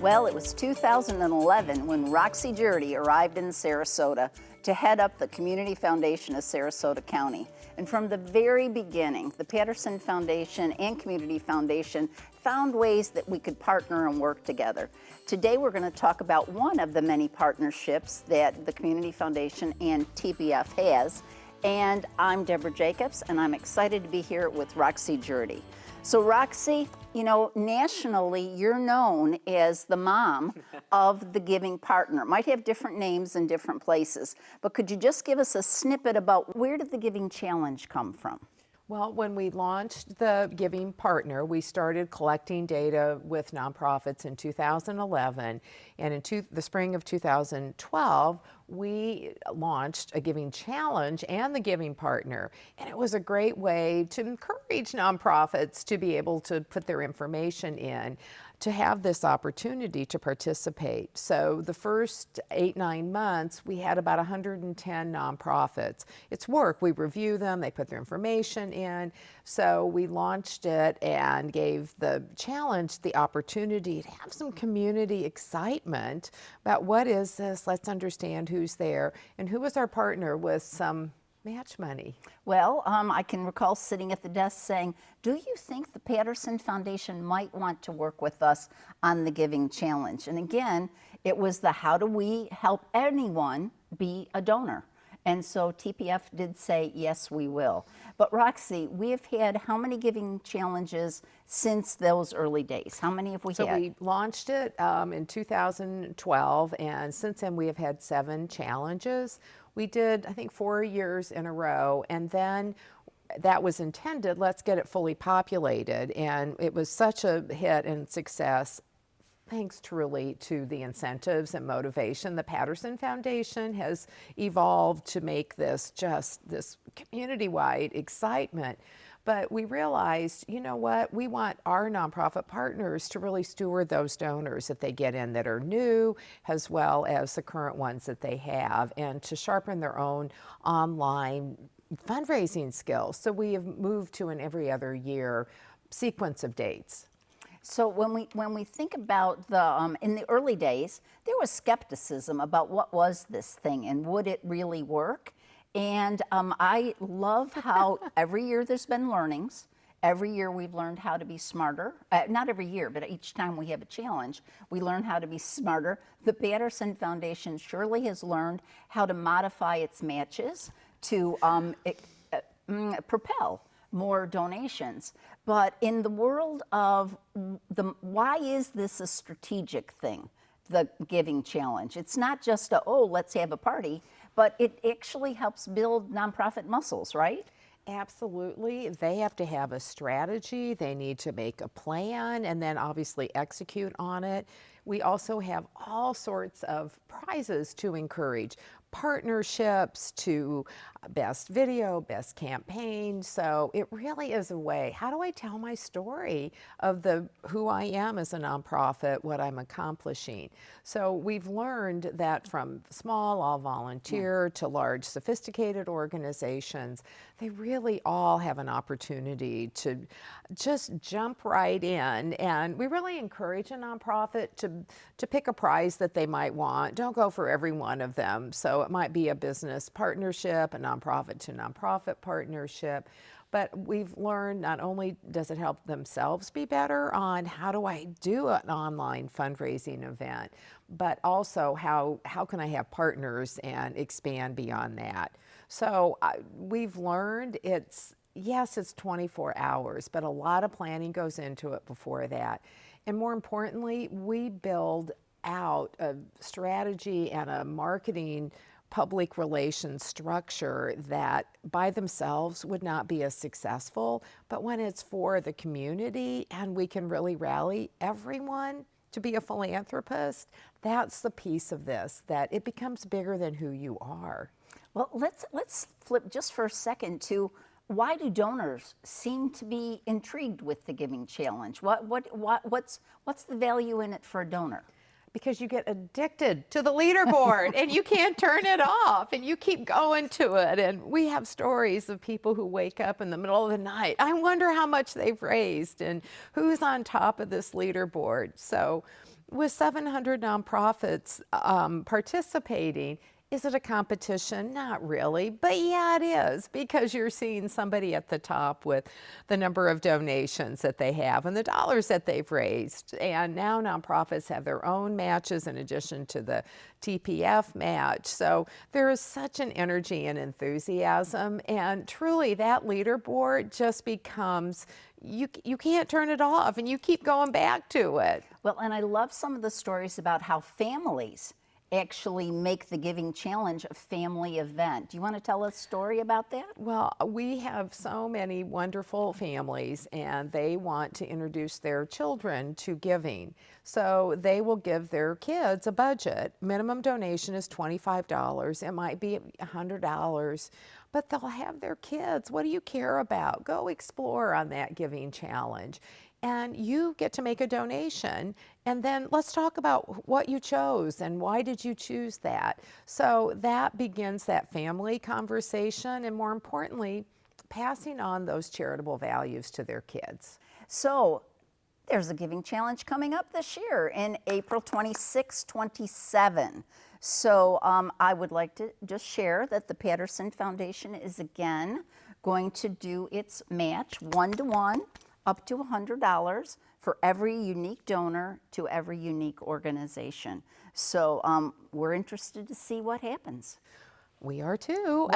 Well, it was 2011 when Roxie Jerde arrived in Sarasota to head up the Community Foundation of Sarasota County. And from the very beginning, the Patterson Foundation and Community Foundation found ways that we could partner and work together. Today we're going to talk about one of the many partnerships that the Community Foundation and TPF has. And I'm Debra Jacobs, and I'm excited to be here with Roxie Jerde. So Roxie, you know, nationally, you're known as the mom of the Giving Partner. Might have different names in different places, but could you just give us a snippet about where did the Giving Challenge come from? Well, when we launched the Giving Partner, we started collecting data with nonprofits in 2011, and in the spring of 2012, we launched a Giving Challenge and the Giving Partner, and it was a great way to encourage nonprofits to be able to put their information in, to have this opportunity to participate. So the first 8-9 months, we had about 110 nonprofits. It's work. We review them, they put their information in. So we launched it and gave the challenge the opportunity to have some community excitement about what is this, let's understand who's there, and who was our partner with some match money. Well, I can recall sitting at the desk saying, do you think the Patterson Foundation might want to work with us on the Giving Challenge? And again, it was the how do we help anyone be a donor? And so TPF did say, yes, we will. But Roxie, we have had how many Giving Challenges since those early days? How many have we had? So we launched it in 2012, and since then we have had 7 challenges. We did, I think, 4 years in a row, and then that was intended, let's get it fully populated, and it was such a hit and success. Thanks truly to the incentives and motivation. The Patterson Foundation has evolved to make this just this community-wide excitement. But we realized, you know what, we want our nonprofit partners to really steward those donors that they get in that are new, as well as the current ones that they have, and to sharpen their own online fundraising skills. So we have moved to an every other year sequence of dates. So when we think about the in the early days, there was skepticism about what was this thing and would it really work? And I love how every year there's been learnings. Every year we've learned how to be smarter. Not every year, but each time we have a challenge, we learn how to be smarter. The Patterson Foundation surely has learned how to modify its matches to propel more donations. But in the world of why is this a strategic thing, the Giving Challenge? It's not just a, oh, let's have a party, but it actually helps build nonprofit muscles, right? Absolutely. They have to have a strategy. They need to make a plan and then obviously execute on it. We also have all sorts of prizes to encourage, partnerships to best video, best campaign. So it really is a way, how do I tell my story of who I am as a nonprofit, what I'm accomplishing? So we've learned that from small, all volunteer, to large, sophisticated organizations, they really all have an opportunity to just jump right in. And we really encourage a nonprofit to pick a prize that they might want. Don't go for every one of them. So it might be a business partnership, a nonprofit to nonprofit partnership. But we've learned not only does it help themselves be better on how do I do an online fundraising event, but also how can I have partners and expand beyond that. So we've learned yes, it's 24 hours, but a lot of planning goes into it before that. And more importantly, we build out a strategy and a marketing public relations structure that by themselves would not be as successful, but when it's for the community and we can really rally everyone to be a philanthropist, that's the piece of this, that it becomes bigger than who you are. Well, let's flip just for a second to why do donors seem to be intrigued with the Giving Challenge? What's the value in it for a donor? Because you get addicted to the leaderboard and you can't turn it off and you keep going to it. And we have stories of people who wake up in the middle of the night. I wonder how much they've raised and who's on top of this leaderboard. So With 700 nonprofits participating, is it a competition? Not really, but yeah, it is, because you're seeing somebody at the top with the number of donations that they have and the dollars that they've raised. And now nonprofits have their own matches in addition to the TPF match. So there is such an energy and enthusiasm, and truly that leaderboard just becomes, you can't turn it off, and you keep going back to it. Well, and I love some of the stories about how families actually make the Giving Challenge a family event. Do you want to tell a story about that? Well, we have so many wonderful families, and they want to introduce their children to giving. So they will give their kids a budget. Minimum donation is $25. It might be $100, but they'll have their kids. What do you care about? Go explore on that Giving Challenge. And you get to make a donation, and then let's talk about what you chose and why did you choose that. So that begins that family conversation, and more importantly, passing on those charitable values to their kids. So there's a Giving Challenge coming up this year in April 26, 27. So I would like to just share that the Patterson Foundation is again going to do its match 1-to-1 up to $100 for every unique donor to every unique organization. So we're interested to see what happens. We are too.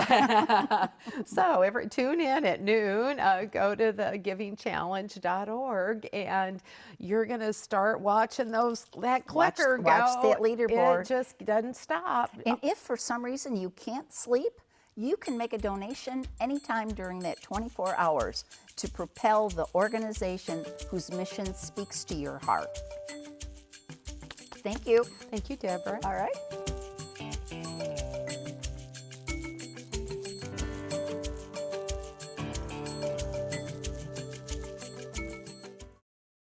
So tune in at noon, go to the givingchallenge.org, and you're going to start watching that clicker go. Watch that leaderboard. It just doesn't stop. And if for some reason you can't sleep, you can make a donation anytime during that 24 hours to propel the organization whose mission speaks to your heart. Thank you. Thank you, Deborah. All right.